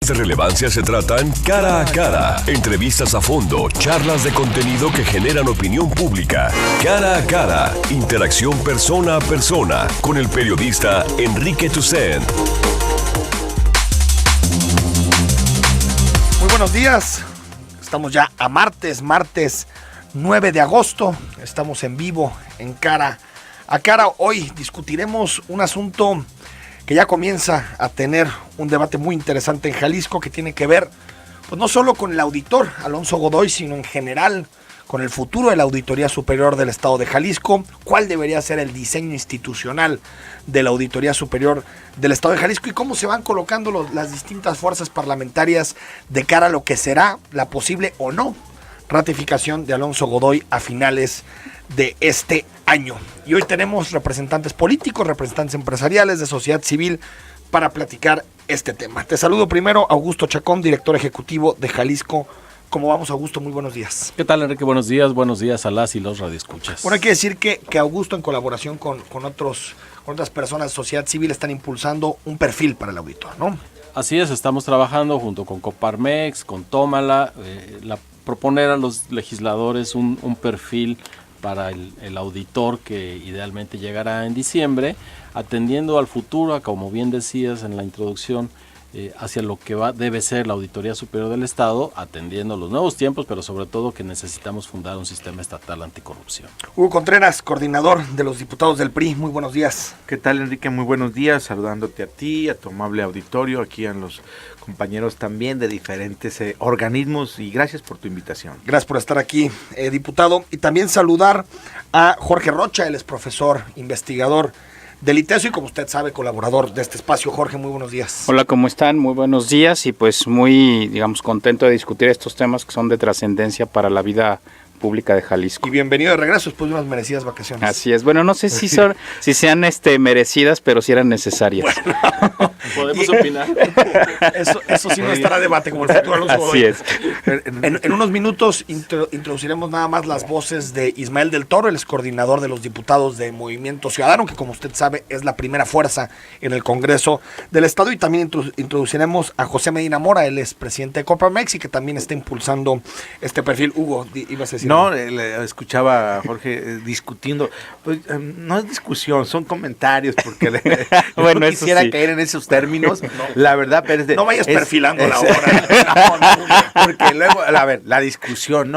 De relevancia se tratan cara a cara, entrevistas a fondo, charlas de contenido que generan opinión pública. Cara a cara, interacción persona a persona, con el periodista Enrique Tucent. Muy buenos días, estamos ya a martes 9 de agosto, estamos en vivo, en cara a cara. Hoy discutiremos un asunto que ya comienza a tener un debate muy interesante en Jalisco, que tiene que ver, pues no solo con el auditor Alonso Godoy, sino en general con el futuro de la Auditoría Superior del Estado de Jalisco, cuál debería ser el diseño institucional de la Auditoría Superior del Estado de Jalisco y cómo se van colocando las distintas fuerzas parlamentarias de cara a lo que será la posible o no ratificación de Alonso Godoy a finales de este año. Y hoy tenemos representantes políticos, representantes empresariales, de sociedad civil, para platicar este tema. Te saludo primero, Augusto Chacón, director ejecutivo de Jalisco. ¿Cómo vamos, Augusto? Muy buenos días. ¿Qué tal, Enrique? Buenos días a las y los radioescuchas. Bueno, hay que decir que Augusto, en colaboración con otras personas de sociedad civil, están impulsando un perfil para el auditor, ¿no? Así es, estamos trabajando junto con Coparmex, con Tómala, proponer a los legisladores un perfil para el auditor que idealmente llegará en diciembre, atendiendo al futuro, como bien decías en la introducción, hacia lo que debe ser la Auditoría Superior del Estado, atendiendo los nuevos tiempos, pero sobre todo que necesitamos fundar un sistema estatal anticorrupción. Hugo Contreras, coordinador de los diputados del PRI, muy buenos días. ¿Qué tal, Enrique? Muy buenos días, saludándote a ti, a tu amable auditorio, aquí a los compañeros también de diferentes organismos, y gracias por tu invitación. Gracias por estar aquí, diputado, y también saludar a Jorge Rocha, él es profesor, investigador del ITESO y, como usted sabe, colaborador de este espacio. Jorge, muy buenos días. Hola, ¿cómo están? Muy buenos días y pues muy, contento de discutir estos temas que son de trascendencia para la vida pública de Jalisco. Y bienvenido de regreso después de unas merecidas vacaciones. Así es. Bueno, no sé si sean merecidas, pero sí eran necesarias. Bueno, podemos opinar. Eso sí no estará a debate, como el futuro Alonso Godoy. Así es. En unos minutos introduciremos nada más las voces de Ismael del Toro, el coordinador de los diputados de Movimiento Ciudadano, que, como usted sabe, es la primera fuerza en el Congreso del Estado, y también introduciremos a José Medina Mora, él es presidente de Coparmex y que también está impulsando este perfil. Hugo, ibas a decir. No, escuchaba a Jorge discutiendo, pues no es discusión, son comentarios, porque bueno, no quisiera sí caer en esos términos, no, la verdad, pero no vayas perfilando la hora. Porque luego, a ver, la discusión,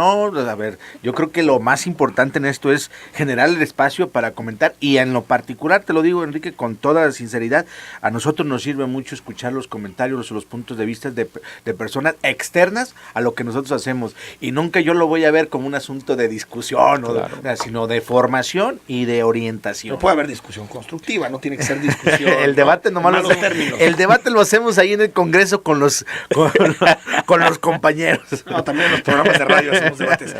yo creo que lo más importante en esto es generar el espacio para comentar, y en lo particular, te lo digo, Enrique, con toda sinceridad, a nosotros nos sirve mucho escuchar los comentarios o los puntos de vista de personas externas a lo que nosotros hacemos, y nunca yo lo voy a ver como un asunto de discusión, sino de formación y de orientación. No puede haber discusión constructiva, no tiene que ser discusión. El debate el debate lo hacemos ahí en el Congreso con los compañeros. No, también en los programas de radio hacemos debates.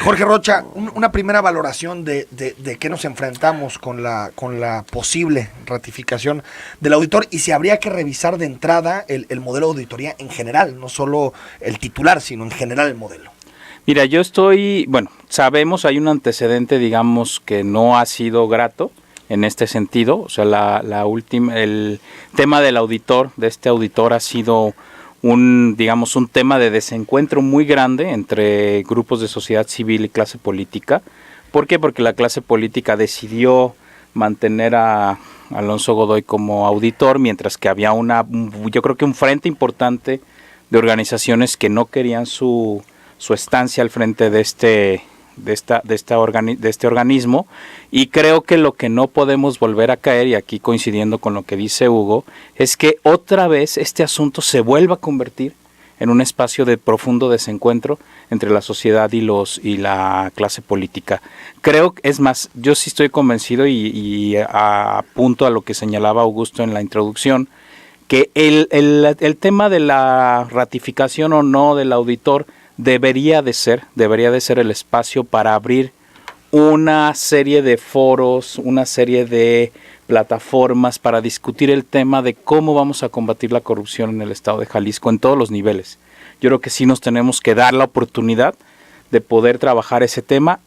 Jorge Rocha, una primera valoración de qué nos enfrentamos con la posible ratificación del auditor, y si habría que revisar de entrada el modelo de auditoría en general, no solo el titular, sino en general el modelo. Mira, sabemos, hay un antecedente, que no ha sido grato en este sentido. O sea, el tema del auditor, de este auditor, ha sido un tema de desencuentro muy grande entre grupos de sociedad civil y clase política. ¿Por qué? Porque la clase política decidió mantener a Alonso Godoy como auditor, mientras que había yo creo que un frente importante de organizaciones que no querían su estancia al frente de este organismo, y creo que lo que no podemos volver a caer, y aquí coincidiendo con lo que dice Hugo, es que otra vez este asunto se vuelva a convertir en un espacio de profundo desencuentro entre la sociedad y la clase política. Creo, es más, yo sí estoy convencido y apunto a lo que señalaba Augusto en la introducción, que el tema de la ratificación o no del auditor debería de ser el espacio para abrir una serie de foros, una serie de plataformas para discutir el tema de cómo vamos a combatir la corrupción en el estado de Jalisco en todos los niveles. Yo creo que sí nos tenemos que dar la oportunidad de poder trabajar ese tema.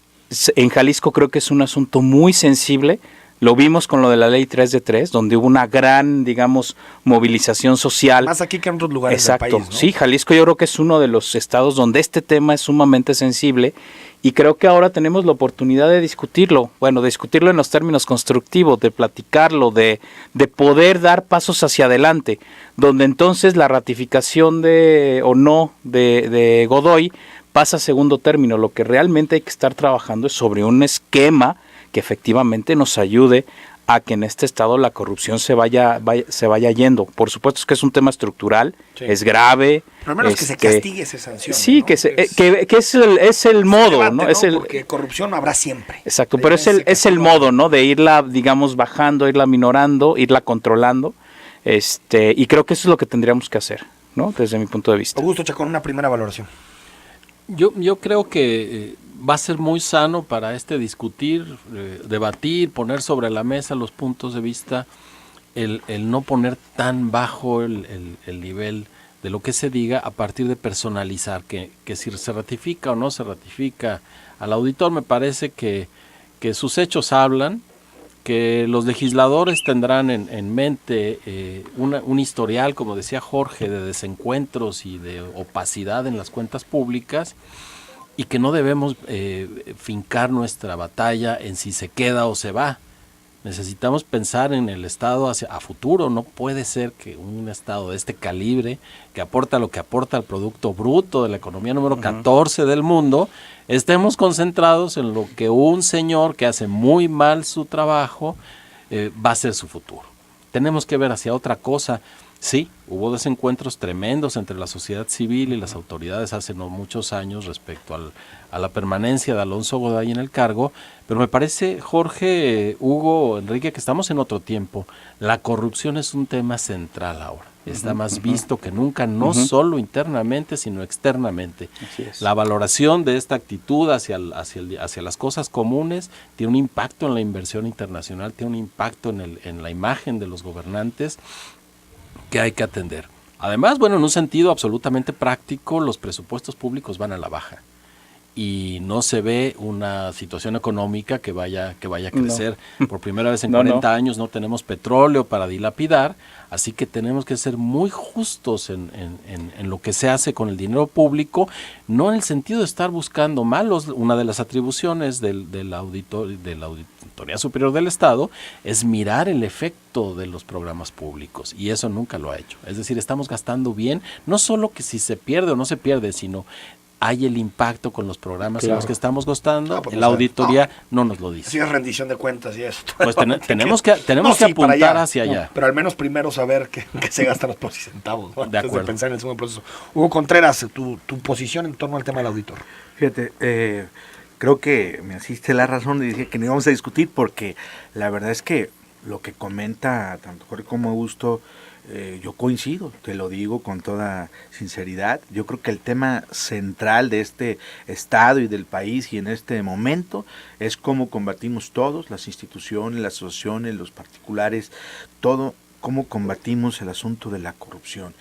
En Jalisco creo que es un asunto muy sensible Lo vimos con lo de la ley 3 de 3, donde hubo una gran, digamos, movilización social. Más aquí que en otros lugares Exacto. del país, ¿no? Sí, Jalisco yo creo que es uno de los estados donde este tema es sumamente sensible y creo que ahora tenemos la oportunidad de discutirlo, bueno, de discutirlo en los términos constructivos, de platicarlo, de poder dar pasos hacia adelante, donde entonces la ratificación de o no de Godoy pasa a segundo término. Lo que realmente hay que estar trabajando es sobre un esquema que efectivamente nos ayude a que en este estado la corrupción se vaya yendo. Por supuesto que es un tema estructural, Sí. es grave. Pero al menos que se castigue, se sancione. Sí, ¿no? que es el modo, debate, ¿no? Es el, porque corrupción habrá siempre. exacto, La pero idea es el modo, ¿no? De irla, digamos, bajando, irla minorando, irla controlando. Y creo que eso es lo que tendríamos que hacer, ¿no? Desde mi punto de vista. Augusto Chacón, una primera valoración. Yo creo que va a ser muy sano para discutir, debatir, poner sobre la mesa los puntos de vista, el no poner tan bajo el nivel de lo que se diga a partir de personalizar, que si se ratifica o no se ratifica al auditor, me parece que sus hechos hablan, que los legisladores tendrán en mente un historial, como decía Jorge, de desencuentros y de opacidad en las cuentas públicas, y que no debemos fincar nuestra batalla en si se queda o se va. Necesitamos pensar en el Estado a futuro. No puede ser que un Estado de este calibre, que aporta lo que aporta al Producto Bruto de la economía número 14 del mundo, estemos concentrados en lo que un señor que hace muy mal su trabajo va a ser su futuro. Tenemos que ver hacia otra cosa. Sí, hubo desencuentros tremendos entre la sociedad civil y las autoridades hace no muchos años respecto a la permanencia de Alonso Godoy en el cargo, pero me parece, Jorge, Hugo, Enrique, que estamos en otro tiempo. La corrupción es un tema central ahora. Está más visto que nunca, no solo internamente, sino externamente. Así es. La valoración de esta actitud hacia las cosas comunes tiene un impacto en la inversión internacional, tiene un impacto en la imagen de los gobernantes, que hay que atender. Además, bueno, en un sentido absolutamente práctico, los presupuestos públicos van a la baja y no se ve una situación económica que vaya a crecer. No. Por primera vez en 40 años no tenemos petróleo para dilapidar, así que tenemos que ser muy justos en lo que se hace con el dinero público, no en el sentido de estar buscando malos. Una de las atribuciones de la Auditoría Superior del Estado es mirar el efecto de los programas públicos, y eso nunca lo ha hecho. Es decir, estamos gastando bien, no solo que si se pierde o no se pierde, sino hay el impacto con los programas en los que estamos gastando. La auditoría no nos lo dice. Así es rendición de cuentas y eso. Pues tenemos que apuntar hacia allá. Pero al menos primero saber que se gastan los pesos y centavos, ¿no? De acuerdo. De pensar en el segundo proceso. Hugo Contreras, tu posición en torno al tema del auditor. Fíjate, creo que me asiste la razón de decir que no íbamos a discutir, porque la verdad es que lo que comenta tanto Jorge como Augusto, yo coincido, te lo digo con toda sinceridad. Yo creo que el tema central de este estado y del país y en este momento es cómo combatimos todos, las instituciones, las asociaciones, los particulares, todo, cómo combatimos el asunto de la corrupción.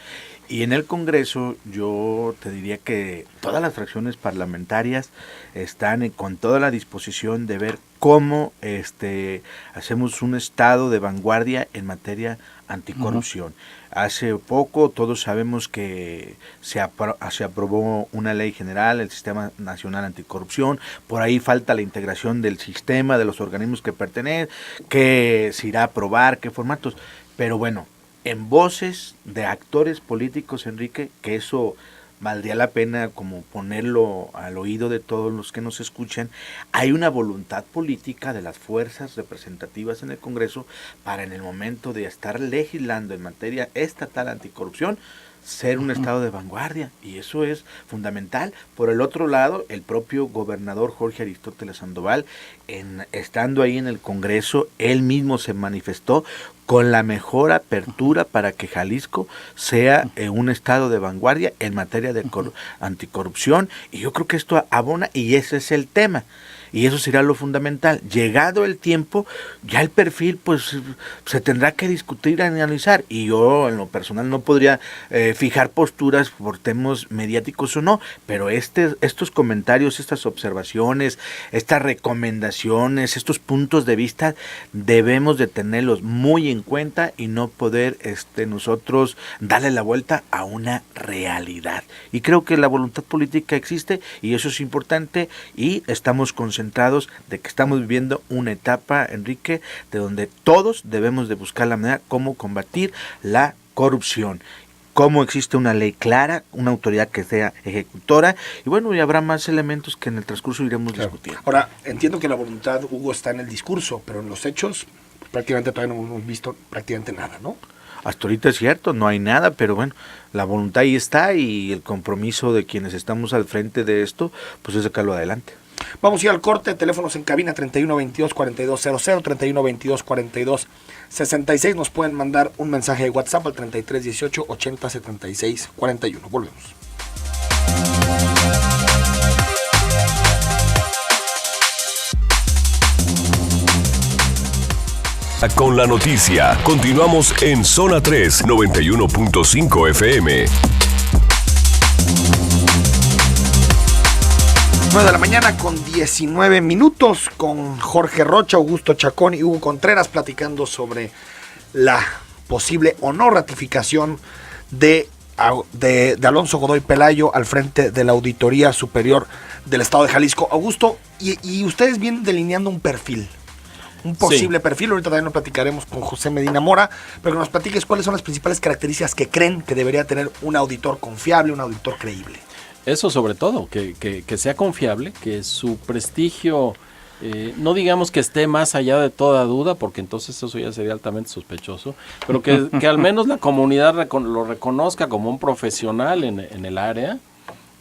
Y en el Congreso yo te diría que todas las fracciones parlamentarias están con toda la disposición de ver cómo hacemos un estado de vanguardia en materia anticorrupción. Hace poco todos sabemos que se aprobó una ley general, el Sistema Nacional Anticorrupción. Por ahí falta la integración del sistema, de los organismos que pertenecen, que se irá a aprobar, qué formatos. Pero bueno, en voces de actores políticos, Enrique, que eso valdría la pena como ponerlo al oído de todos los que nos escuchan, hay una voluntad política de las fuerzas representativas en el Congreso para, en el momento de estar legislando en materia estatal anticorrupción, ser un estado de vanguardia, y eso es fundamental. Por el otro lado, el propio gobernador Jorge Aristóteles Sandoval, estando ahí en el Congreso, él mismo se manifestó con la mejor apertura para que Jalisco sea un estado de vanguardia en materia de anticorrupción, y yo creo que esto abona, y ese es el tema. Y eso será lo fundamental. Llegado el tiempo, ya el perfil pues se tendrá que discutir y analizar. Y yo en lo personal no podría fijar posturas por temas mediáticos o no, pero estos comentarios, estas observaciones, estas recomendaciones, estos puntos de vista, debemos de tenerlos muy en cuenta y no poder nosotros darle la vuelta a una realidad. Y creo que la voluntad política existe, y eso es importante, y estamos concentrados de que estamos viviendo una etapa, Enrique, de donde todos debemos de buscar la manera cómo combatir la corrupción, cómo existe una ley clara, una autoridad que sea ejecutora, y bueno, y habrá más elementos que en el transcurso iremos discutiendo. Ahora, entiendo que la voluntad, Hugo, está en el discurso, pero en los hechos prácticamente todavía no hemos visto prácticamente nada, ¿no? Hasta ahorita es cierto, no hay nada, pero bueno, la voluntad ahí está, y el compromiso de quienes estamos al frente de esto, pues es sacarlo adelante. Vamos a ir al corte, teléfonos en cabina 3122-4200, 3122-4266. Nos pueden mandar un mensaje de WhatsApp al 3318-807641. Volvemos. Con la noticia, continuamos en Zona 3, 91.5 FM. 9 de la mañana con 19 minutos con Jorge Rocha, Augusto Chacón y Hugo Contreras platicando sobre la posible o no ratificación de Alonso Godoy Pelayo al frente de la Auditoría Superior del Estado de Jalisco. Augusto, y ustedes vienen delineando un perfil, un posible perfil. Ahorita también nos platicaremos con José Medina Mora, pero que nos platiques cuáles son las principales características que creen que debería tener un auditor confiable, un auditor creíble. Eso sobre todo, que sea confiable, que su prestigio, no digamos que esté más allá de toda duda, porque entonces eso ya sería altamente sospechoso, pero que al menos la comunidad lo reconozca como un profesional en el área,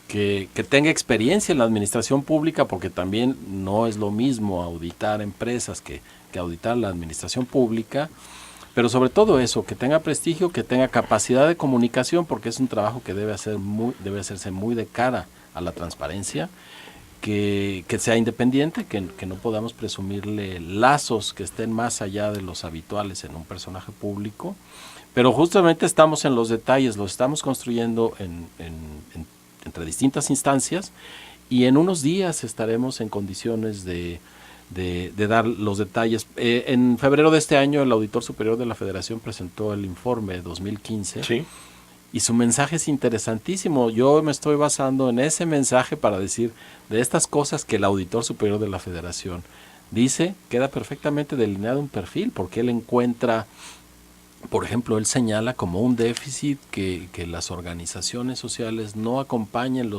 que tenga experiencia en la administración pública, porque también no es lo mismo auditar empresas que auditar la administración pública. Pero sobre todo eso, que tenga prestigio, que tenga capacidad de comunicación, porque es un trabajo que debe hacerse muy de cara a la transparencia, que sea independiente, que no podamos presumirle lazos que estén más allá de los habituales en un personaje público. Pero justamente estamos en los detalles, lo estamos construyendo entre distintas instancias, y en unos días estaremos en condiciones de dar los detalles. En febrero de este año el Auditor Superior de la Federación presentó el informe 2015. Sí. Y su mensaje es interesantísimo. Yo me estoy basando en ese mensaje para decir de estas cosas que el Auditor Superior de la Federación dice, queda perfectamente delineado un perfil, porque él encuentra, por ejemplo, él señala como un déficit que las organizaciones sociales no acompañen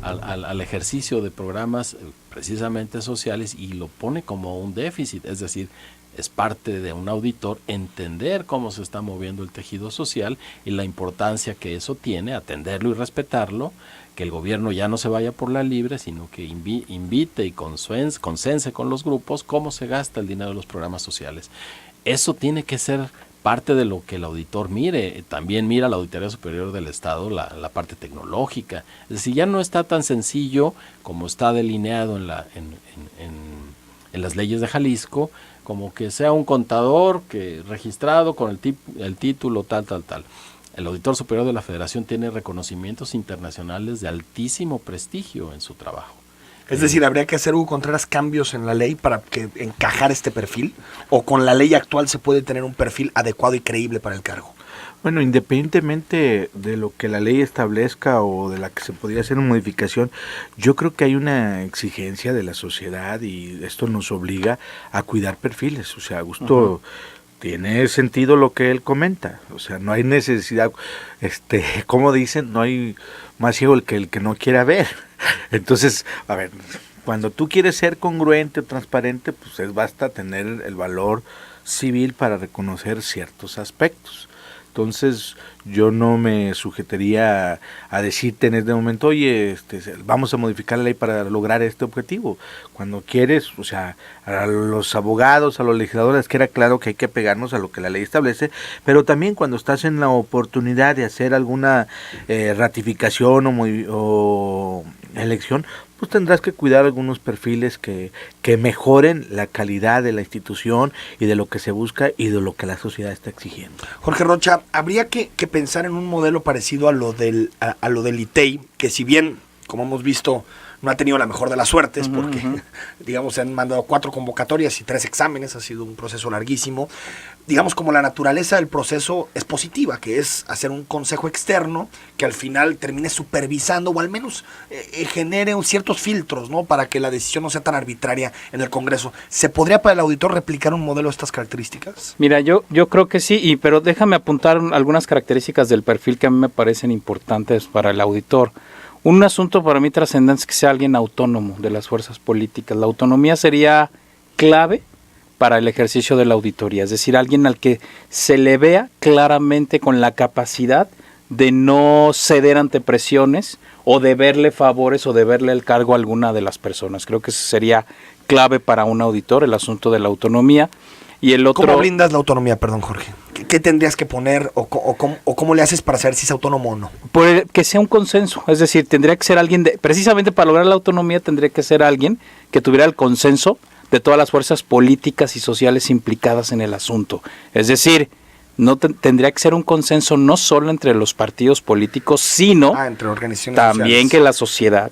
al ejercicio de programas precisamente sociales, y lo pone como un déficit. Es decir, es parte de un auditor entender cómo se está moviendo el tejido social y la importancia que eso tiene, atenderlo y respetarlo, que el gobierno ya no se vaya por la libre, sino que invite y consense con los grupos cómo se gasta el dinero de los programas sociales. Eso tiene que ser parte de lo que el auditor mire. También mira la Auditoría Superior del Estado la parte tecnológica. Es decir, ya no está tan sencillo como está delineado en las leyes de Jalisco, como que sea un contador registrado con el título tal. El Auditor Superior de la Federación tiene reconocimientos internacionales de altísimo prestigio en su trabajo. Es decir, ¿habría que hacer, Hugo Contreras, cambios en la ley para encajar este perfil? ¿O con la ley actual se puede tener un perfil adecuado y creíble para el cargo? Bueno, independientemente de lo que la ley establezca o de la que se podría hacer una modificación, yo creo que hay una exigencia de la sociedad, y esto nos obliga a cuidar perfiles. O sea, Augusto, tiene sentido lo que él comenta. O sea, no hay necesidad, como dicen, no hay más ciego el que no quiera ver. Entonces, a ver, cuando tú quieres ser congruente o transparente, pues basta tener el valor civil para reconocer ciertos aspectos. Entonces yo no me sujetaría a decirte en este momento, oye, vamos a modificar la ley para lograr este objetivo. Cuando quieres, o sea, a los abogados, a los legisladores, queda claro que hay que pegarnos a lo que la ley establece, pero también cuando estás en la oportunidad de hacer alguna ratificación o elección, pues tendrás que cuidar algunos perfiles que mejoren la calidad de la institución y de lo que se busca y de lo que la sociedad está exigiendo. Jorge Rocha, habría que pensar en un modelo parecido a lo del ITEI, que si bien, como hemos visto, no ha tenido la mejor de las suertes, porque, digamos, se han mandado 4 convocatorias y 3 exámenes, ha sido un proceso larguísimo. Digamos, como la naturaleza del proceso es positiva, que es hacer un consejo externo que al final termine supervisando o al menos genere ciertos filtros, ¿no? Para que la decisión no sea tan arbitraria en el Congreso. ¿Se podría para el auditor replicar un modelo de estas características? Mira, yo creo que sí, pero déjame apuntar algunas características del perfil que a mí me parecen importantes para el auditor. Un asunto para mí trascendente es que sea alguien autónomo de las fuerzas políticas. La autonomía sería clave para el ejercicio de la auditoría, es decir, alguien al que se le vea claramente con la capacidad de no ceder ante presiones o de verle favores o de verle el cargo a alguna de las personas. Creo que eso sería clave para un auditor, el asunto de la autonomía. Y el otro, ¿cómo blindas la autonomía, perdón, Jorge? ¿Qué tendrías que poner o cómo le haces para saber si es autónomo o no? Pues que sea un consenso, es decir, tendría que ser alguien, precisamente para lograr la autonomía tendría que ser alguien que tuviera el consenso de todas las fuerzas políticas y sociales implicadas en el asunto. Es decir, no tendría que ser un consenso no solo entre los partidos políticos, sino entre organizaciones también sociales. Que la sociedad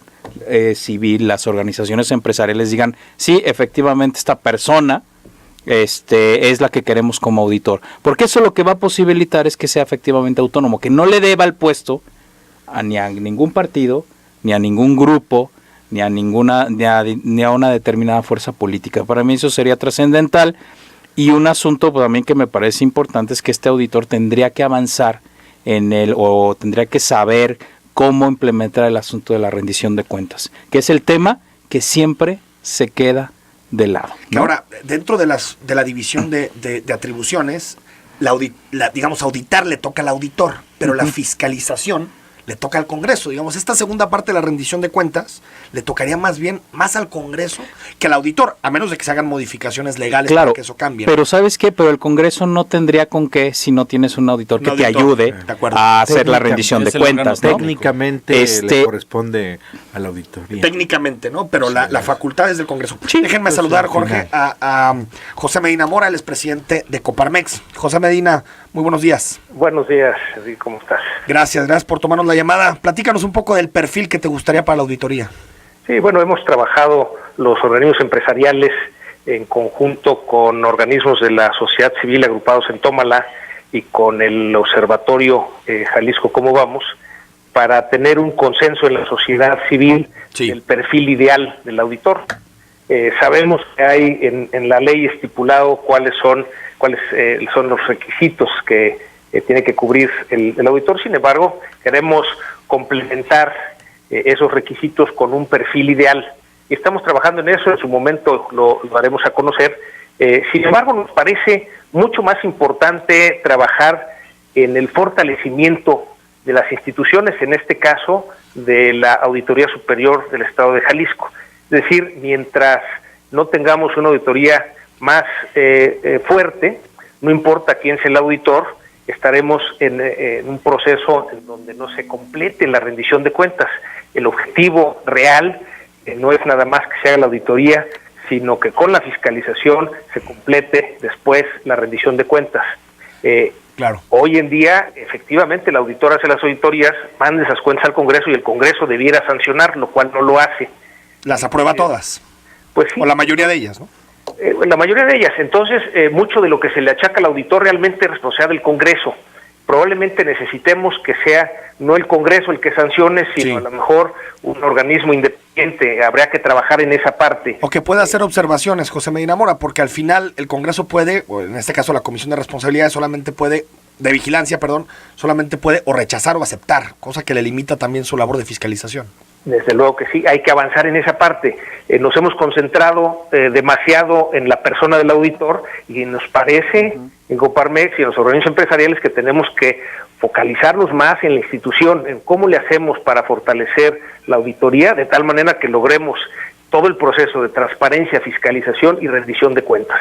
civil, las organizaciones empresariales digan, sí, efectivamente esta persona es la que queremos como auditor. Porque eso lo que va a posibilitar es que sea efectivamente autónomo, que no le deba el puesto ni a ningún partido, ni a ningún grupo, ni a una determinada fuerza política. Para mí eso sería trascendental. Y un asunto también que me parece importante es que este auditor tendría que avanzar o tendría que saber cómo implementar el asunto de la rendición de cuentas, que es el tema que siempre se queda de lado, ¿no? Ahora, dentro de la división de atribuciones, digamos, auditar le toca al auditor, pero la fiscalización le toca al Congreso. Digamos, esta segunda parte de la rendición de cuentas le tocaría más al Congreso que al auditor, a menos de que se hagan modificaciones legales para que eso cambie. Pero ¿sabes qué? Pero el Congreso no tendría con qué si no tienes un auditor que te ayude a hacer la rendición de cuentas, ¿no? Técnicamente le corresponde al auditoría. Técnicamente, ¿no? Pero la facultad es del Congreso. Sí, déjenme saludar, Jorge, a José Medina Mora, el expresidente de Coparmex. José Medina, muy buenos días. Buenos días, ¿cómo estás? Gracias por tomarnos la llamada. Platícanos un poco del perfil que te gustaría para la auditoría. Sí, bueno, hemos trabajado los organismos empresariales en conjunto con organismos de la sociedad civil agrupados en Tómala y con el Observatorio Jalisco Cómo Vamos, para tener un consenso en la sociedad civil del perfil ideal del auditor. Sabemos que hay en la ley estipulado cuáles son los requisitos que tiene que cubrir el auditor. Sin embargo, queremos complementar esos requisitos con un perfil ideal. Y estamos trabajando en eso, en su momento lo haremos a conocer. Sin embargo, nos parece mucho más importante trabajar en el fortalecimiento de las instituciones, en este caso de la Auditoría Superior del Estado de Jalisco. Es decir, mientras no tengamos una auditoría más fuerte, no importa quién sea el auditor, estaremos en un proceso en donde no se complete la rendición de cuentas. El objetivo real no es nada más que se haga la auditoría, sino que con la fiscalización se complete después la rendición de cuentas. Claro. Hoy en día, efectivamente, el auditor hace las auditorías, manda esas cuentas al Congreso y el Congreso debiera sancionar, lo cual no lo hace. ¿Las aprueba todas? Pues sí. O la mayoría de ellas, ¿no? La mayoría de ellas. Entonces, mucho de lo que se le achaca al auditor realmente es responsabilidad del Congreso. Probablemente necesitemos que sea no el Congreso el que sancione, sino a lo mejor un organismo independiente. Habría que trabajar en esa parte. O que pueda hacer observaciones, José Medina Mora, porque al final el Congreso puede, o en este caso la Comisión de Responsabilidades de Vigilancia, solamente puede o rechazar o aceptar, cosa que le limita también su labor de fiscalización. Desde luego que sí, hay que avanzar en esa parte. Nos hemos concentrado demasiado en la persona del auditor y nos parece en Coparmex y en los organismos empresariales que tenemos que focalizarnos más en la institución, en cómo le hacemos para fortalecer la auditoría de tal manera que logremos todo el proceso de transparencia, fiscalización y rendición de cuentas.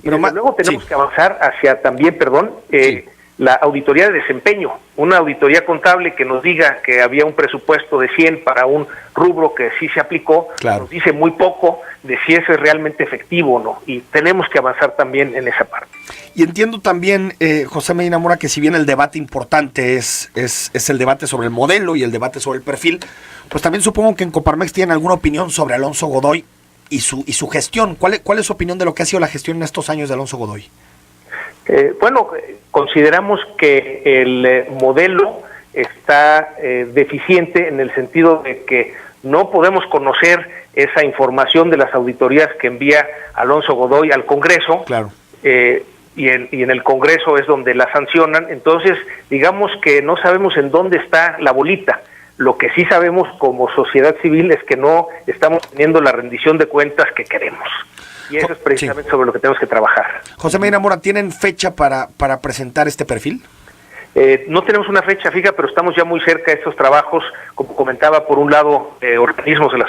Pero desde luego tenemos que avanzar hacia también, la auditoría de desempeño, una auditoría contable que nos diga que había un presupuesto de 100 para un rubro que sí se aplicó, nos dice muy poco de si eso es realmente efectivo o no, y tenemos que avanzar también en esa parte. Y entiendo también, José Medina Mora, que si bien el debate importante es el debate sobre el modelo y el debate sobre el perfil, pues también supongo que en Coparmex tienen alguna opinión sobre Alonso Godoy y su gestión. ¿Cuál es su opinión de lo que ha sido la gestión en estos años de Alonso Godoy? Consideramos que el modelo está deficiente en el sentido de que no podemos conocer esa información de las auditorías que envía Alonso Godoy al Congreso. Claro. Y en el Congreso es donde la sancionan. Entonces, digamos que no sabemos en dónde está la bolita. Lo que sí sabemos como sociedad civil es que no estamos teniendo la rendición de cuentas que queremos. Y eso es precisamente sobre lo que tenemos que trabajar. José Medina Mora, ¿tienen fecha para presentar este perfil? No tenemos una fecha fija, pero estamos ya muy cerca de estos trabajos, como comentaba, por un lado, organismos de la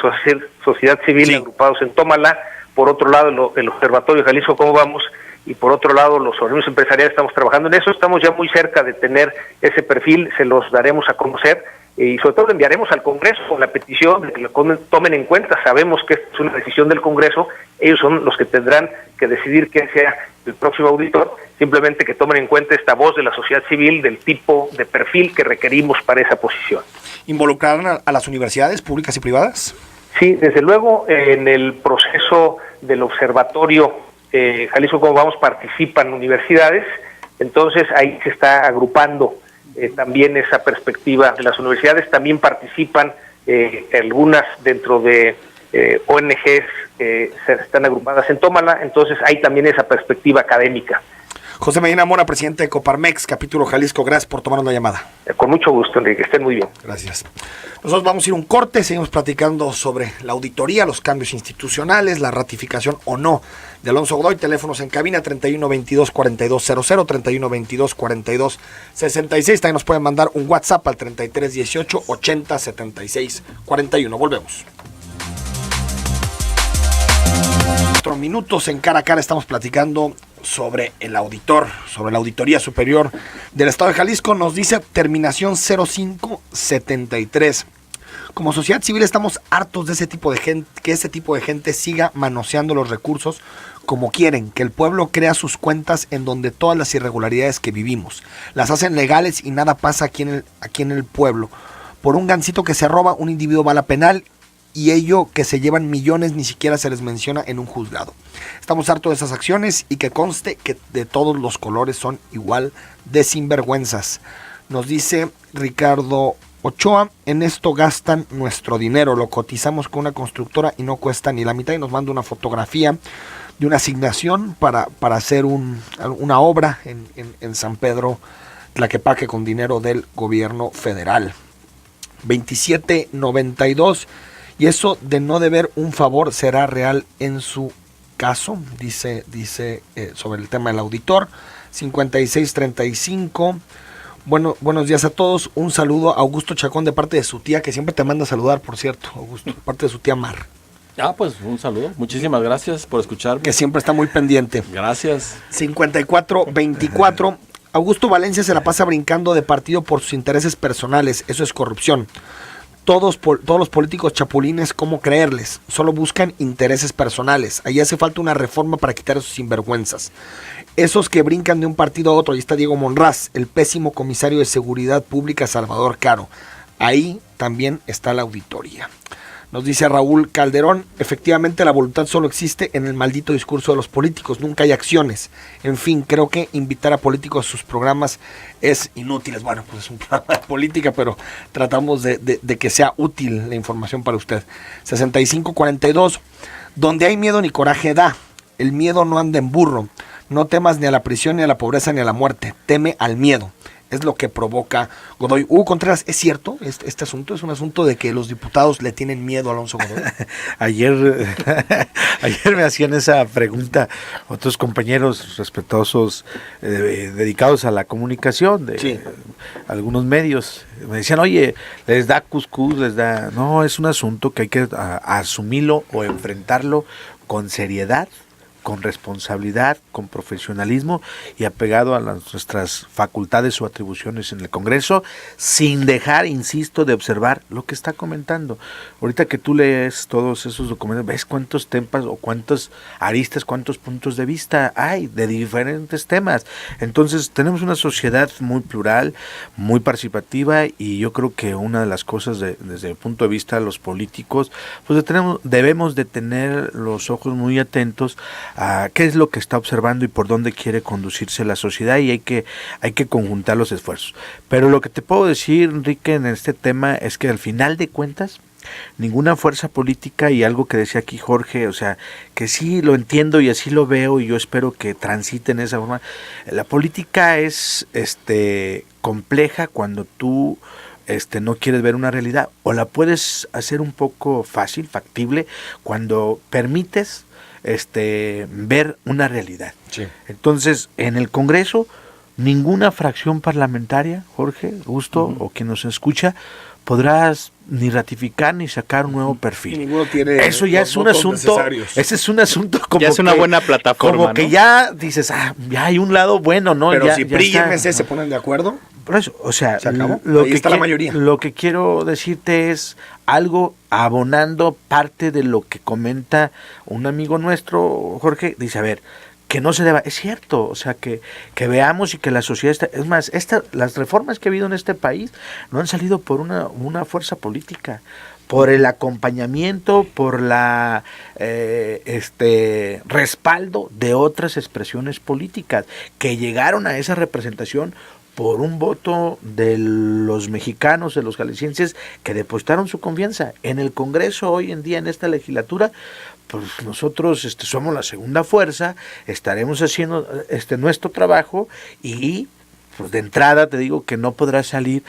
sociedad civil agrupados en Tómala, por otro lado, el Observatorio Jalisco Cómo Vamos, y por otro lado, los organismos empresariales estamos trabajando en eso. Estamos ya muy cerca de tener ese perfil, se los daremos a conocer, y sobre todo lo enviaremos al Congreso con la petición de que lo tomen en cuenta. Sabemos que es una decisión del Congreso, ellos son los que tendrán que decidir quién sea el próximo auditor, simplemente que tomen en cuenta esta voz de la sociedad civil, del tipo de perfil que requerimos para esa posición. ¿Involucrarán a las universidades públicas y privadas? Sí, desde luego, en el proceso del observatorio Jalisco Cómo Vamos participan universidades, entonces ahí se está agrupando también esa perspectiva de las universidades. También participan algunas dentro de ONGs se están agrupadas en Tómala, entonces hay también esa perspectiva académica. José Medina Mora, presidente de Coparmex, capítulo Jalisco, gracias por tomar una llamada. Con mucho gusto, Enrique, estén muy bien. Gracias. Nosotros vamos a ir un corte, seguimos platicando sobre la auditoría, los cambios institucionales, la ratificación o no de Alonso Godoy. Teléfonos en cabina 3122-4200, 3122-4266. También nos pueden mandar un WhatsApp al 3318-807641. Volvemos. 4 minutos en Cara a Cara, estamos platicando sobre el auditor, sobre la Auditoría Superior del Estado de Jalisco. Nos dice terminación 0573. Como sociedad civil estamos hartos de ese tipo de gente, que ese tipo de gente siga manoseando los recursos como quieren, que el pueblo crea sus cuentas en donde todas las irregularidades que vivimos las hacen legales y nada pasa aquí en el pueblo. Por un gancito que se roba, un individuo va a la penal y ello que se llevan millones ni siquiera se les menciona en un juzgado. Estamos hartos de esas acciones y que conste que de todos los colores son igual de sinvergüenzas. Nos dice Ricardo Ochoa, en esto gastan nuestro dinero, lo cotizamos con una constructora y no cuesta ni la mitad, y nos manda una fotografía de una asignación para hacer una obra en San Pedro Tlaquepaque con dinero del gobierno federal. 2792. Y eso de no deber un favor será real en su caso, dice sobre el tema del auditor. 5635. Buenos días a todos. Un saludo a Augusto Chacón de parte de su tía, que siempre te manda a saludar, por cierto, Augusto, de parte de su tía Mar. Pues un saludo. Muchísimas gracias por escucharme. Que siempre está muy pendiente. Gracias. 5424. Augusto Valencia se la pasa brincando de partido por sus intereses personales. Eso es corrupción. Todos los políticos chapulines, ¿cómo creerles? Solo buscan intereses personales. Ahí hace falta una reforma para quitar esos sinvergüenzas. Esos que brincan de un partido a otro. Ahí está Diego Monraz, el pésimo comisario de Seguridad Pública Salvador Caro. Ahí también está la auditoría. Nos dice Raúl Calderón, efectivamente la voluntad solo existe en el maldito discurso de los políticos, nunca hay acciones. En fin, creo que invitar a políticos a sus programas es inútil. Bueno, pues es un programa de política, pero tratamos de que sea útil la información para usted. 6542, donde hay miedo ni coraje da, el miedo no anda en burro, no temas ni a la prisión ni a la pobreza ni a la muerte, teme al miedo. es lo que provoca Godoy. Hugo Contreras, ¿es cierto este asunto? ¿Es un asunto de que los diputados le tienen miedo a Alonso Godoy? Ayer me hacían esa pregunta otros compañeros respetuosos dedicados a la comunicación de algunos medios. Me decían, oye, les da cuscús, les da... No, es un asunto que hay que asumirlo o enfrentarlo con seriedad, con responsabilidad, con profesionalismo y apegado a nuestras facultades o atribuciones en el Congreso, sin dejar, insisto, de observar lo que está comentando. Ahorita que tú lees todos esos documentos, ves cuántos temas o cuántas aristas, cuántos puntos de vista hay de diferentes temas. Entonces tenemos una sociedad muy plural, muy participativa, y yo creo que una de las cosas desde el punto de vista de los políticos, pues debemos de tener los ojos muy atentos a qué es lo que está observando y por dónde quiere conducirse la sociedad, y hay que conjuntar los esfuerzos. Pero lo que te puedo decir, Enrique, en este tema es que al final de cuentas, ninguna fuerza política, y algo que decía aquí Jorge, o sea, que sí lo entiendo y así lo veo, y yo espero que transite en esa forma. La política es compleja cuando tú no quieres ver una realidad, o la puedes hacer un poco fácil, factible, cuando permites ver una realidad. Sí. Entonces, en el Congreso, ninguna fracción parlamentaria, Jorge, Gusto, o quien nos escucha, podrás ni ratificar ni sacar un nuevo perfil. Y ninguno tiene eso ya es un asunto necesarios. Ese es un asunto como ya es una buena plataforma, como que ya dices, ya hay un lado bueno, ¿no? Pero ya, si PRI y MC se ponen de acuerdo, por eso, o sea, se acabó. Ahí está la mayoría. Lo que quiero decirte es algo abonando parte de lo que comenta un amigo nuestro, Jorge. Dice, a ver, que no se deba, es cierto, o sea, que veamos y que la sociedad está, es más, las reformas que ha habido en este país no han salido por una fuerza política, por el acompañamiento, por la respaldo de otras expresiones políticas que llegaron a esa representación por un voto de los mexicanos, de los jaliscienses, que depositaron su confianza. En el Congreso hoy en día, en esta legislatura, pues nosotros somos la segunda fuerza, estaremos haciendo nuestro trabajo, y pues de entrada te digo que no podrá salir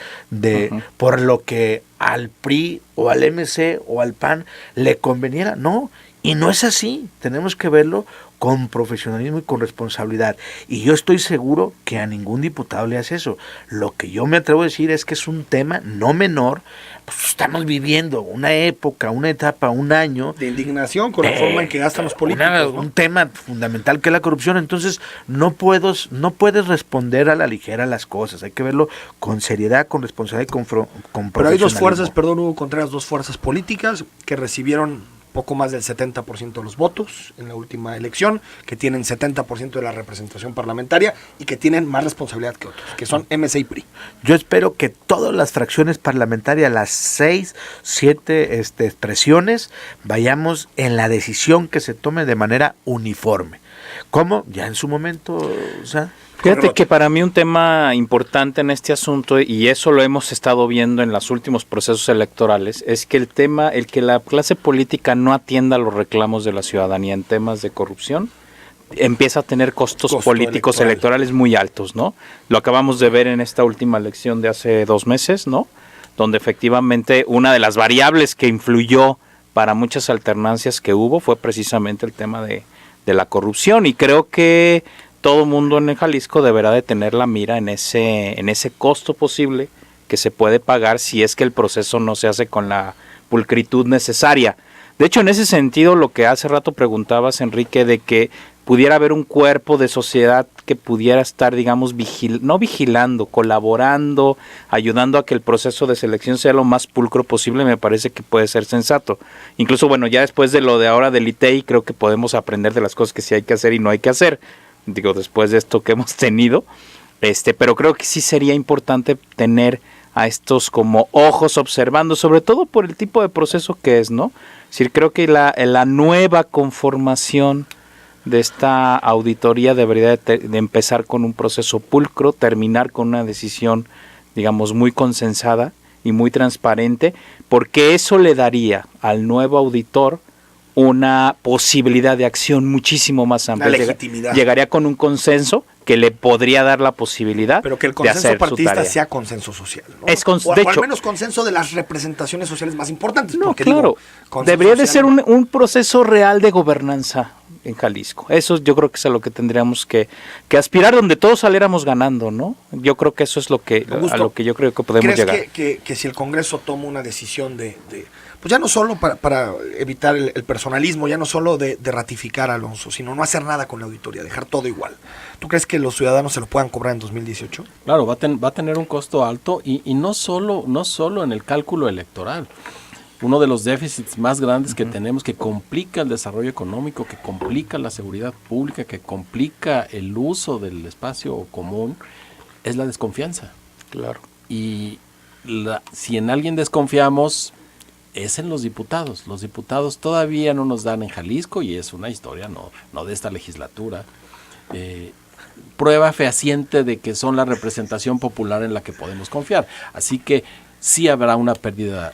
por lo que al PRI o al MC o al PAN le conveniera, no, y no es así, tenemos que verlo con profesionalismo y con responsabilidad, y yo estoy seguro que a ningún diputado le hace eso. Lo que yo me atrevo a decir es que es un tema no menor. Pues estamos viviendo una época, una etapa, un año de indignación con la forma en que gastan los políticos, ¿no? Un tema fundamental que es la corrupción. Entonces no puedes responder a la ligera las cosas, hay que verlo con seriedad, con responsabilidad y con profesionalismo. Pero hay dos fuerzas, Hugo Contreras, dos fuerzas políticas que recibieron poco más del 70% de los votos en la última elección, que tienen 70% de la representación parlamentaria y que tienen más responsabilidad que otros, que son MC y PRI. Yo espero que todas las fracciones parlamentarias, las 6, 7 expresiones, vayamos en la decisión que se tome de manera uniforme. ¿Cómo? Ya en su momento, o sea... Fíjate que para mí un tema importante en este asunto, y eso lo hemos estado viendo en los últimos procesos electorales, es que el que la clase política no atienda los reclamos de la ciudadanía en temas de corrupción, empieza a tener costos políticos electorales muy altos, ¿no? Lo acabamos de ver en esta última elección de hace 2 meses, ¿no? Donde efectivamente una de las variables que influyó para muchas alternancias que hubo fue precisamente el tema de la corrupción, y creo que todo mundo en Jalisco deberá de tener la mira en ese costo posible que se puede pagar si es que el proceso no se hace con la pulcritud necesaria. De hecho, en ese sentido, lo que hace rato preguntabas, Enrique, de que pudiera haber un cuerpo de sociedad que pudiera estar, digamos, no vigilando, colaborando, ayudando a que el proceso de selección sea lo más pulcro posible, me parece que puede ser sensato. Incluso, bueno, ya después de lo de ahora del ITEI, creo que podemos aprender de las cosas que sí hay que hacer y no hay que hacer. Digo, después de esto que hemos tenido, pero creo que sí sería importante tener a estos como ojos observando, sobre todo por el tipo de proceso que es, ¿no? Es decir, creo que la nueva conformación de esta auditoría debería de empezar con un proceso pulcro, terminar con una decisión, digamos, muy consensada y muy transparente, porque eso le daría al nuevo auditor una posibilidad de acción muchísimo más amplia. La legitimidad. Llegaría con un consenso que le podría dar la posibilidad pero que el de consenso hacer su partidista tarea. sea consenso social, ¿no? De o hecho, al menos consenso de las representaciones sociales más importantes. No, porque claro, consenso debería de social- ser un proceso real de gobernanza en Jalisco. Eso yo creo que es a lo que tendríamos que aspirar, donde todos saliéramos ganando, ¿no? Yo creo que eso es Augusto, a lo que yo creo que podemos ¿crees llegar. que si el Congreso toma una decisión pues ya no solo para evitar el personalismo, ya no solo de ratificar a Alonso, sino no hacer nada con la auditoría, dejar todo igual? ¿Tú crees que los ciudadanos se lo puedan cobrar en 2018? Claro, va a tener un costo alto y no solo en el cálculo electoral. Uno de los déficits más grandes que tenemos, que complica el desarrollo económico, que complica la seguridad pública, que complica el uso del espacio común, es la desconfianza. Claro. Y si en alguien desconfiamos, es en los diputados. Los diputados todavía no nos dan en Jalisco, y es una historia no de esta legislatura, prueba fehaciente de que son la representación popular en la que podemos confiar. Así que sí habrá una pérdida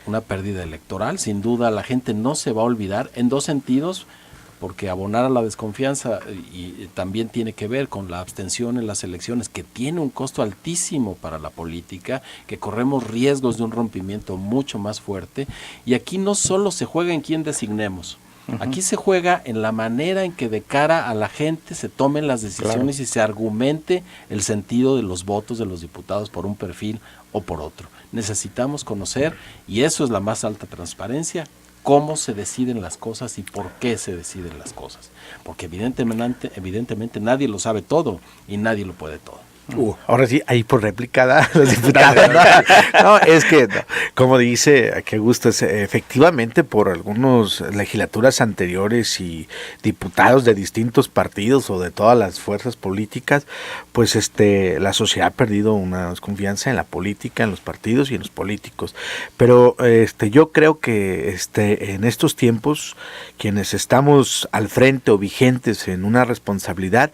electoral, sin duda. La gente no se va a olvidar en dos sentidos, porque abonar a la desconfianza y también tiene que ver con la abstención en las elecciones, que tiene un costo altísimo para la política, que corremos riesgos de un rompimiento mucho más fuerte. Y aquí no solo se juega en quién designemos, aquí se juega en la manera en que de cara a la gente se tomen las decisiones y se argumente el sentido de los votos de los diputados por un perfil o por otro. Necesitamos conocer, y eso es la más alta transparencia, cómo se deciden las cosas y por qué se deciden las cosas. Porque evidentemente nadie lo sabe todo y nadie lo puede todo. Ahora sí, ahí por réplica los diputados. No, es que, no, como dice, qué gusto, es efectivamente por algunas legislaturas anteriores y diputados de distintos partidos o de todas las fuerzas políticas, pues la sociedad ha perdido una desconfianza en la política, en los partidos y en los políticos. Pero yo creo que en estos tiempos, quienes estamos al frente o vigentes en una responsabilidad,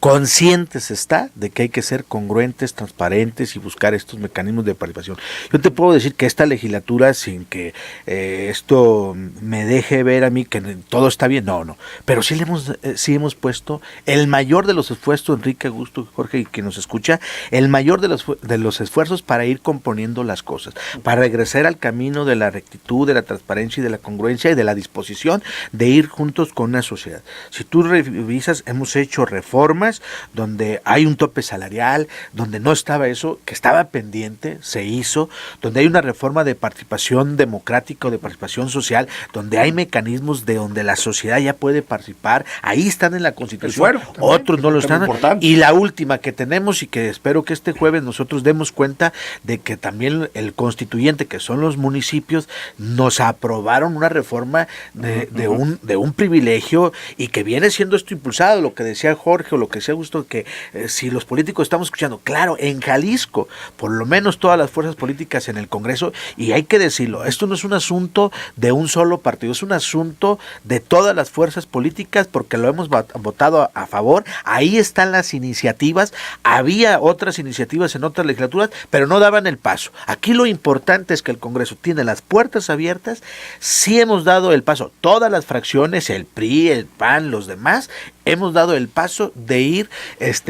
conscientes está de que hay que ser congruentes, transparentes y buscar estos mecanismos de participación. Yo te puedo decir que esta legislatura, sin que esto me deje ver a mí que todo está bien, no, pero sí hemos puesto el mayor de los esfuerzos, Enrique, Augusto, Jorge, y que nos escucha, el mayor de los esfuerzos para ir componiendo las cosas, para regresar al camino de la rectitud, de la transparencia y de la congruencia y de la disposición de ir juntos con una sociedad. Si tú revisas, hemos hecho reformas donde hay un tope salarial, donde no estaba eso, que estaba pendiente, se hizo, donde hay una reforma de participación democrática o de participación social, donde hay mecanismos de donde la sociedad ya puede participar, ahí están en la Constitución, otros no lo están, y la última que tenemos y que espero que este jueves nosotros demos cuenta de que también el constituyente, que son los municipios, nos aprobaron una reforma de un privilegio, y que viene siendo esto impulsado, lo que decía Jorge o lo que sea Augusto, que si los políticos estamos escuchando, claro, en Jalisco, por lo menos todas las fuerzas políticas en el Congreso, y hay que decirlo, esto no es un asunto de un solo partido, es un asunto de todas las fuerzas políticas, porque lo hemos votado a favor, ahí están las iniciativas, había otras iniciativas en otras legislaturas, pero no daban el paso. Aquí lo importante es que el Congreso tiene las puertas abiertas, sí hemos dado el paso, todas las fracciones, el PRI, el PAN, los demás, hemos dado el paso de ir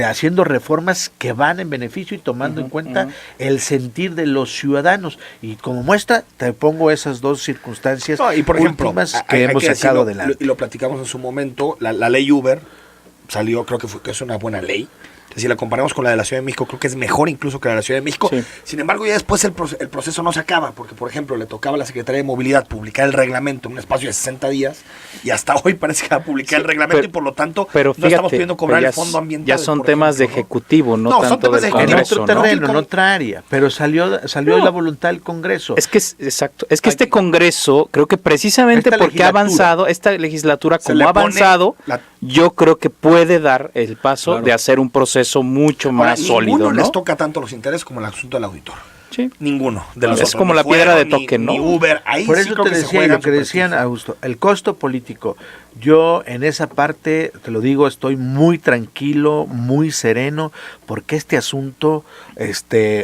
haciendo reformas que van en beneficio y tomando en cuenta el sentir de los ciudadanos. Y como muestra, te pongo esas dos circunstancias y por ejemplo, últimas que hemos sacado adelante. Y lo platicamos en su momento, la ley Uber salió, creo que es una buena ley. Si la comparamos con la de la Ciudad de México, creo que es mejor incluso que la de la Ciudad de México. Sí. Sin embargo, ya después el proceso no se acaba, porque, por ejemplo, le tocaba a la Secretaría de Movilidad publicar el reglamento en un espacio de 60 días, y hasta hoy parece que va a publicar el reglamento, y por lo tanto no estamos pudiendo cobrar el fondo ambiental. Ya son temas de ejecutivo, no tanto son temas del de Congreso. en otro terreno, en otra área, pero salió la voluntad del Congreso. Es que este Congreso, creo que precisamente porque ha avanzado, esta legislatura como ha avanzado, yo creo que puede dar el paso de hacer un proceso mucho más sólido, ¿no? les toca tanto los intereses como el asunto del auditor. Sí. Ninguno de los Es otros. como Ni la piedra de Fuero, toque, ni ¿no? Uber. Ahí Por sí eso creo te que se decía juegan lo que decían, superficie. Augusto, el costo político. Yo en esa parte, te lo digo, estoy muy tranquilo, muy sereno, porque este asunto,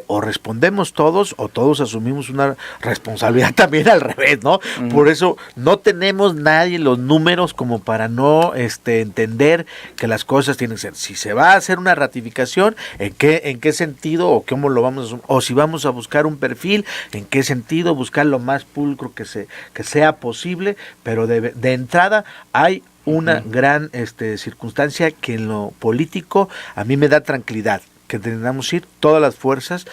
o respondemos todos o todos asumimos una responsabilidad también al revés, ¿no? Por eso no tenemos nadie los números como para no entender que las cosas tienen que ser. Si se va a hacer una ratificación, ¿en qué sentido o cómo lo vamos a asumir? O si vamos a buscar un perfil, ¿en qué sentido? Buscar lo más pulcro que sea posible, pero de entrada hay una gran circunstancia que en lo político a mí me da tranquilidad, que tengamos que ir todas las fuerzas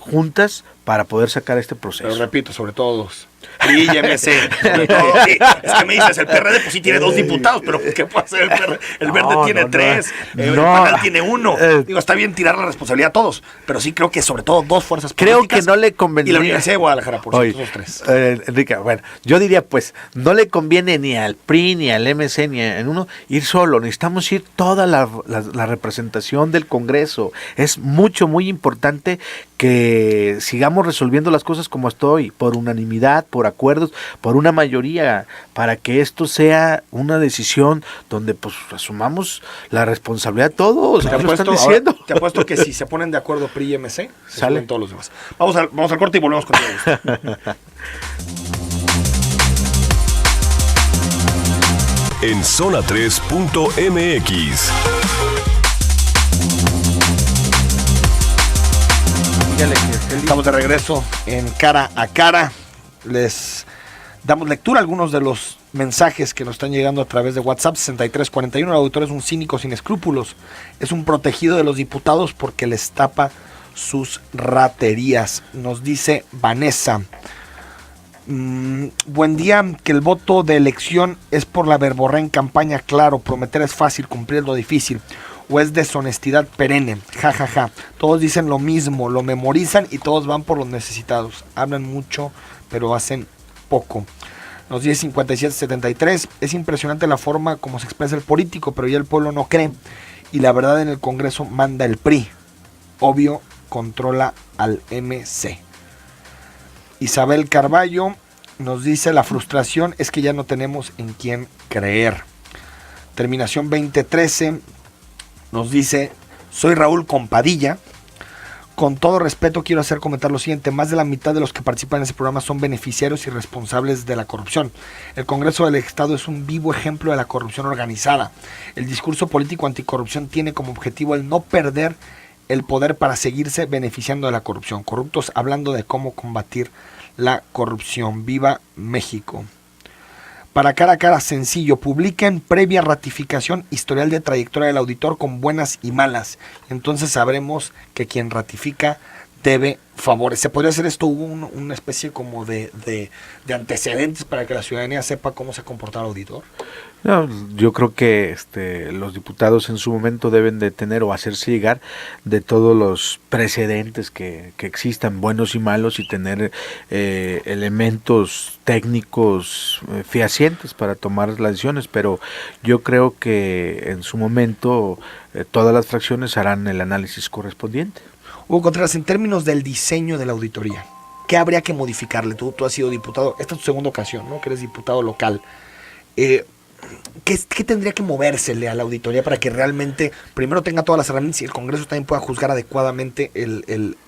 juntas para poder sacar este proceso. Pero repito, sobre todo dos. PRI y MC. Sobre todo, sí. Es que me dices, el PRD pues sí tiene 2 diputados, pero ¿qué puede hacer el PRD? El Verde tiene 3, el PAN tiene 1. Digo, está bien tirar la responsabilidad a todos, pero sí creo que sobre todo 2 fuerzas creo políticas. que no le convendría. Y la Universidad de Guadalajara, por Oye, cierto, esos 3. Enrique, bueno, yo diría pues, no le conviene ni al PRI, ni al MC, ni a uno ir solo. Necesitamos ir toda la representación del Congreso. Es muy importante que sigamos resolviendo las cosas como estoy, por unanimidad, por acuerdos, por una mayoría, para que esto sea una decisión donde pues asumamos la responsabilidad todos. Te Lo están diciendo. te apuesto que si se ponen de acuerdo PRI y MC, se Sale. suben todos los demás. Vamos al corte y volvemos contigo. En zona3.mx. Estamos de regreso en Cara a Cara. Les damos lectura a algunos de los mensajes que nos están llegando a través de WhatsApp. 6341, el auditor es un cínico sin escrúpulos. Es un protegido de los diputados porque les tapa sus raterías. Nos dice Vanessa. Buen día, que el voto de elección es por la verborrea en campaña. Claro, prometer es fácil, cumplir es lo difícil. O es deshonestidad perenne, jajaja. Todos dicen lo mismo, lo memorizan y todos van por los necesitados. Hablan mucho, pero hacen poco. Nos dice 5773, es impresionante la forma como se expresa el político, pero ya el pueblo no cree. Y la verdad, en el Congreso manda el PRI. Obvio, controla al MC. Isabel Carballo nos dice, la frustración es que ya no tenemos en quién creer. Terminación 2013 nos dice, soy Raúl Compadilla. Con todo respeto quiero hacer comentar lo siguiente, más de la mitad de los que participan en ese programa son beneficiarios y responsables de la corrupción. El Congreso del Estado es un vivo ejemplo de la corrupción organizada. El discurso político anticorrupción tiene como objetivo el no perder el poder para seguirse beneficiando de la corrupción. Corruptos hablando de cómo combatir la corrupción. ¡Viva México! Para Cara a Cara, sencillo, publiquen previa ratificación historial de trayectoria del auditor con buenas y malas. Entonces sabremos que quien ratifica debe favores. ¿Se podría hacer esto? ¿Hubo una especie como de antecedentes para que la ciudadanía sepa cómo se comporta el auditor? No, yo creo que los diputados en su momento deben de tener o hacerse llegar de todos los precedentes que existan, buenos y malos, y tener elementos técnicos fehacientes para tomar las decisiones, pero yo creo que en su momento todas las fracciones harán el análisis correspondiente. Hugo Contreras, en términos del diseño de la auditoría, ¿qué habría que modificarle? Tú has sido diputado, esta es tu segunda ocasión, ¿no? Que eres diputado local. ¿Qué tendría que movérsele a la auditoría para que realmente primero tenga todas las herramientas y el Congreso también pueda juzgar adecuadamente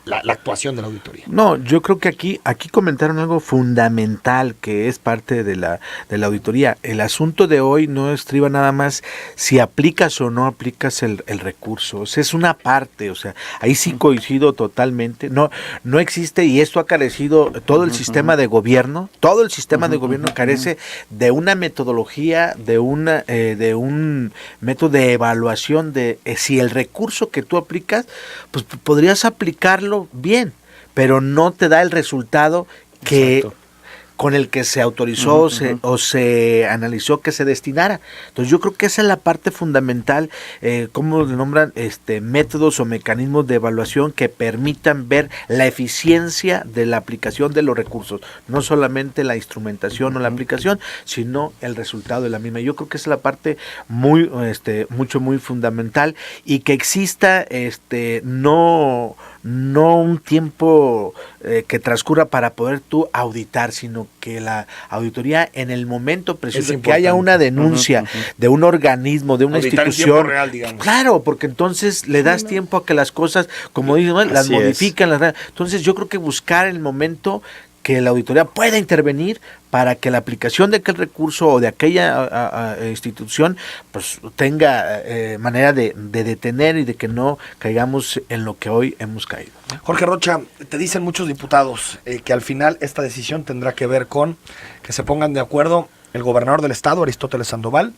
la actuación de la auditoría? No, yo creo que aquí comentaron algo fundamental que es parte de la auditoría. El asunto de hoy no estriba nada más si aplicas o no aplicas el recurso. O sea, es una parte, o sea, ahí sí coincido totalmente. No existe, y esto ha carecido todo el sistema de gobierno. Todo el sistema de gobierno carece de una metodología, de un método de evaluación de si el recurso que tú aplicas, pues podrías aplicarlo bien, pero no te da el resultado que con el que se autorizó o se analizó que se destinara. Entonces yo creo que esa es la parte fundamental, cómo le nombran métodos o mecanismos de evaluación que permitan ver la eficiencia de la aplicación de los recursos, no solamente la instrumentación o la aplicación, sino el resultado de la misma. Yo creo que esa es la parte muy fundamental, y que exista no un tiempo que transcurra para poder tú auditar, sino que la auditoría en el momento preciso, que haya una denuncia de un organismo, de una auditar institución. en tiempo real, digamos. Claro, porque entonces le das tiempo a que las cosas, como dicen, las modifican. Entonces yo creo que buscar el momento que la auditoría pueda intervenir para que la aplicación de aquel recurso o de aquella institución pues tenga manera de detener y de que no caigamos en lo que hoy hemos caído. Jorge Rocha, te dicen muchos diputados que al final esta decisión tendrá que ver con que se pongan de acuerdo el gobernador del estado, Aristóteles Sandoval,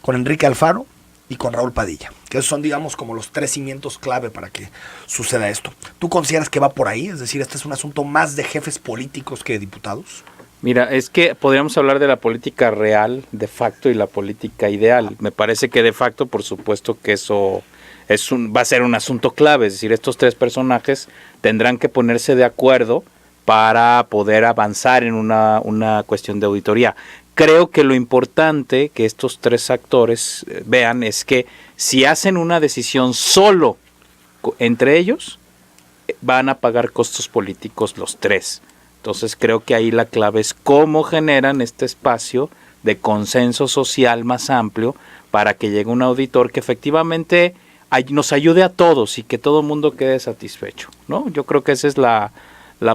con Enrique Alfaro y con Raúl Padilla, que esos son, digamos, como los 3 cimientos clave para que suceda esto. ¿Tú consideras que va por ahí? Es decir, este es un asunto más de jefes políticos que de diputados. Mira, es que podríamos hablar de la política real, de facto, y la política ideal. Me parece que de facto, por supuesto que eso va a ser un asunto clave, es decir, estos 3 personajes tendrán que ponerse de acuerdo para poder avanzar en una cuestión de auditoría. Creo que lo importante que estos 3 actores vean es que si hacen una decisión solo entre ellos, van a pagar costos políticos los 3. Entonces creo que ahí la clave es cómo generan este espacio de consenso social más amplio para que llegue un auditor que efectivamente nos ayude a todos y que todo el mundo quede satisfecho, ¿no? Yo creo que esa es la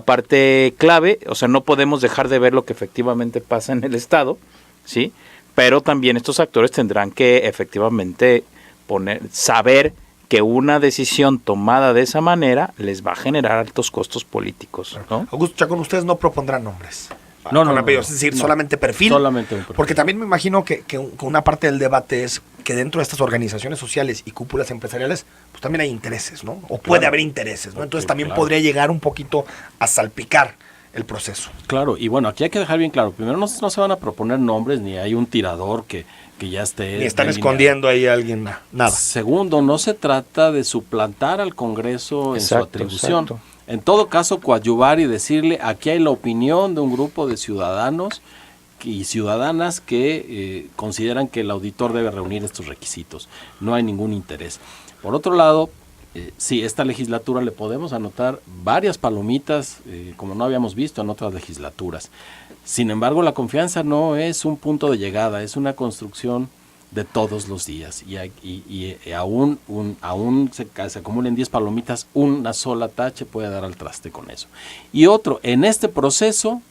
parte clave. O sea, no podemos dejar de ver lo que efectivamente pasa en el Estado, ¿sí? Pero también estos actores tendrán que efectivamente saber que una decisión tomada de esa manera les va a generar altos costos políticos, ¿no? Augusto Chacón, ustedes no propondrán nombres. No, es decir, solamente perfil. Solamente un perfil. Porque también me imagino que una parte del debate es que dentro de estas organizaciones sociales y cúpulas empresariales, pues también hay intereses, ¿no? O puede haber intereses, ¿no? Entonces también podría llegar un poquito a salpicar el proceso. Claro, y bueno, aquí hay que dejar bien claro, primero no se van a proponer nombres, ni hay un tirador que ya esté... Ni están escondiendo ahí a alguien, nada. Segundo, no se trata de suplantar al Congreso en su atribución. Exacto. En todo caso, coadyuvar y decirle, aquí hay la opinión de un grupo de ciudadanos y ciudadanas que consideran que el auditor debe reunir estos requisitos. No hay ningún interés. Por otro lado, sí, esta legislatura le podemos anotar varias palomitas, como no habíamos visto en otras legislaturas. Sin embargo, la confianza no es un punto de llegada, es una construcción de todos los días. Y aún se acumulen 10 palomitas, una sola tache puede dar al traste con eso. Y otro, en este proceso,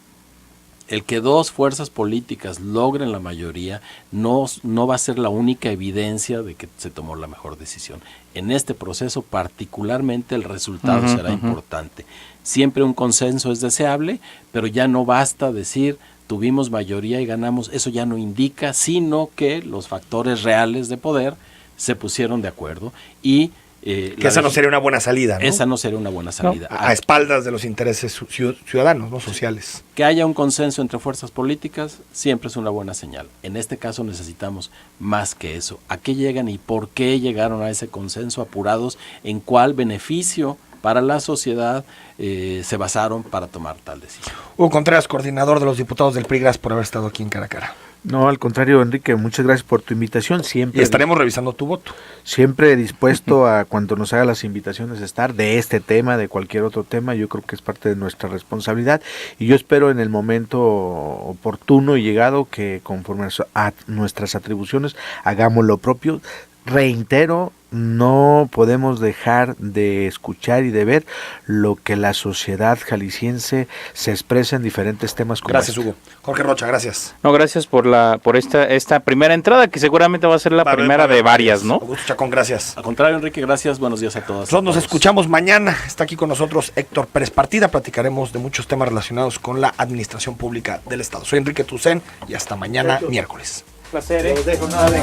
el que 2 fuerzas políticas logren la mayoría no va a ser la única evidencia de que se tomó la mejor decisión. En este proceso particularmente el resultado será importante. Siempre un consenso es deseable, pero ya no basta decir tuvimos mayoría y ganamos. Eso ya no indica, sino que los factores reales de poder se pusieron de acuerdo y... que esa no sería una buena salida, ¿no? Esa no sería una buena salida. No, a espaldas de los intereses ciudadanos, ¿no? Sociales. Que haya un consenso entre fuerzas políticas siempre es una buena señal. En este caso necesitamos más que eso. ¿A qué llegan y por qué llegaron a ese consenso apurados? ¿En cuál beneficio para la sociedad se basaron para tomar tal decisión? Hugo Contreras, coordinador de los diputados del PRI, gracias por haber estado aquí en Cara a Cara. No, al contrario, Enrique, muchas gracias por tu invitación. Siempre y estaremos revisando tu voto. Siempre dispuesto a cuando nos haga las invitaciones estar de este tema, de cualquier otro tema. Yo creo que es parte de nuestra responsabilidad y yo espero en el momento oportuno y llegado que conforme a nuestras atribuciones hagamos lo propio. Reitero, no podemos dejar de escuchar y de ver lo que la sociedad jalisciense se expresa en diferentes temas. Gracias, Hugo. Jorge Rocha, gracias. No, gracias por esta primera entrada, que seguramente va a ser la primera de varias, ¿no? Augusto Chacón, gracias. Al contrario, Enrique, gracias. Buenos días a todos. Nosotros nos escuchamos mañana. Está aquí con nosotros Héctor Pérez Partida. Platicaremos de muchos temas relacionados con la administración pública del Estado. Soy Enrique Tucen y hasta mañana, miércoles. Placer, Los dejo, nada de